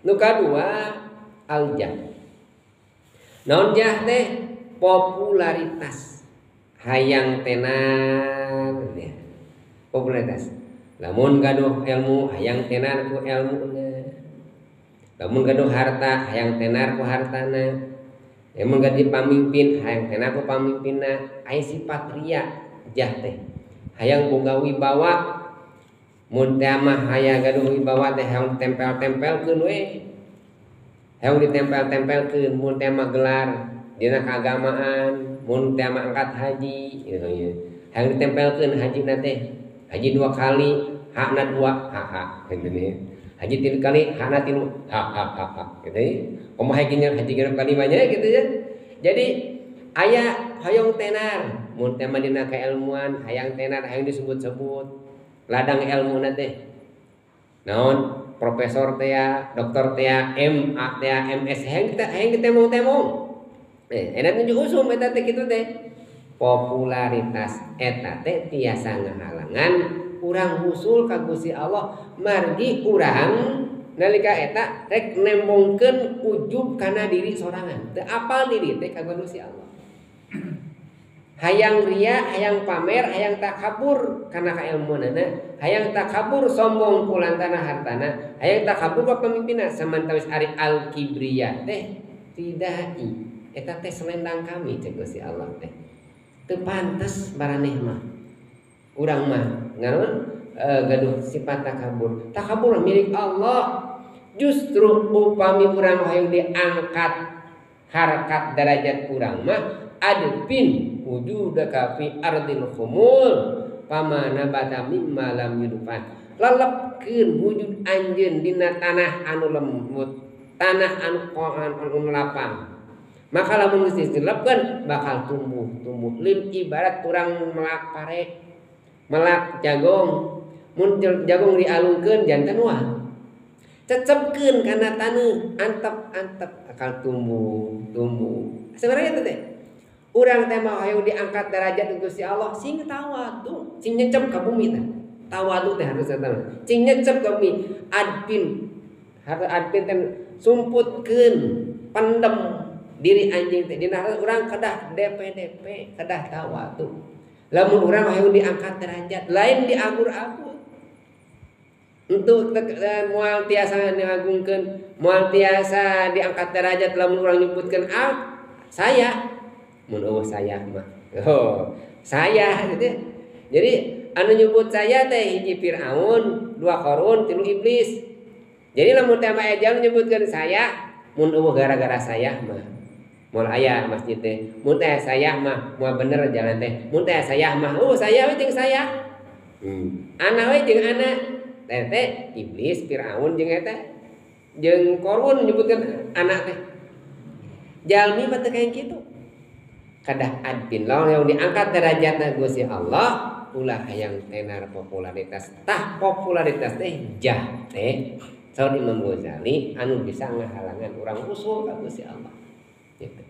Nu kadua al-jah. Naon jah teh? Popularitas. Hayang tenar ya. Popularitas. Lamun gaduh ilmu hayang tenar ku ilmuna. Lamun gaduh harta hayang tenar ku hartana. Lamun gaduh pamimpin hayang tenar ku pamimpinna. Aya sifat ria jah teh. Hayang boga wibawa. Mun teh mah hayang gaduh wibawa teh hayang tempel-tempelkeun we. Hayang ditempel-tempelkeun mun teh mah gelar dina keagamaan, mun teh mah angkat haji gitu ya. Hayang ditempelkeun hajina teh. Haji 2 kali, hakna 2, hak gitu nih. Haji 3 kali, hakna 3, hak gitu ya. Kumaha haji genep kalimanya gitu ya. Jadi aya hoyong tenar, mun teh mah dina keilmuan hayang tenar hayang disebut-sebut. Ladang ilmu teh naon profesor teh doktor teh MA teh MS hayang ditemong-temong enak nunjuk usum eta teh kitu teh popularitas eta teh tiasa ngahalangan urang husul ka Gusti Allah margi urang nalika eta rek nembongkeun ujub kana diri sorangan teu apal diri teh ka Gusti Allah. Hayang ria, hayang pamer, hayang takabur karena kailmuanana, hayang takabur sombong kulantana hartana, hayang takabur ka pemimpinna samantawis ari al kibriya teh tidai. Eta teh selendang kami cek Gusti Allah teh. Teu pantes baraneh mah. Urang mah ngaran gaduh sifat takabur. Takabur milik Allah. Justru upami urang hayang diangkat harkat derajat urang mah adpin wujudaka fi ardil khumul pamana bata mimma lam yudfan lelepkeun wujud anjeun dina tanah anu lembut tanah anu lapang maka lamun geus dilepkeun bakal tumbuh lim ibarat urang melak pare melak jagong mun jagong dialungkeun janten wah cecepkeun kana taneuh antep akal tumbuh sebenarnya itu teh urang teh mah hayang diangkat derajat ku Gusti Allah sing tawadu sing nyecep ka bumi teh tawadu teh harus eta sing nyecep ka bumi adpin teh sumputkeun pendem diri anjing teh dina urang kedah DP kedah tawadu lamun urang hayang diangkat derajat lain diagur-agur untuk moal tiasa ngagungkeun moal tiasa diangkat derajat lamun urang nyebutkeun saya mun eueuh saya mah saya gitu. Jadi anu nyebut saya teh hiji Firaun, 2 Qarun, 3 iblis. Jadi lamun teh mah ejang nyebutkeun saya mun eueuh gara-gara saya mah moal aya masjid teh mun teh saya mah moal bener jalan teh mun teh saya mah saya we jeung saya anak we jeung anak teh iblis Firaun jeung eta jeung Qarun nyebutkeun anak teh jalmi mah teu kayak kitu kadah adpin lawan yang diangkat derajatna Gusti Allah ulah hayang tenar popularitas tah popularitas teh jah teh saur Imam Ghazali anu bisa ngahalangan urang usul ka Gusti Allah gitu.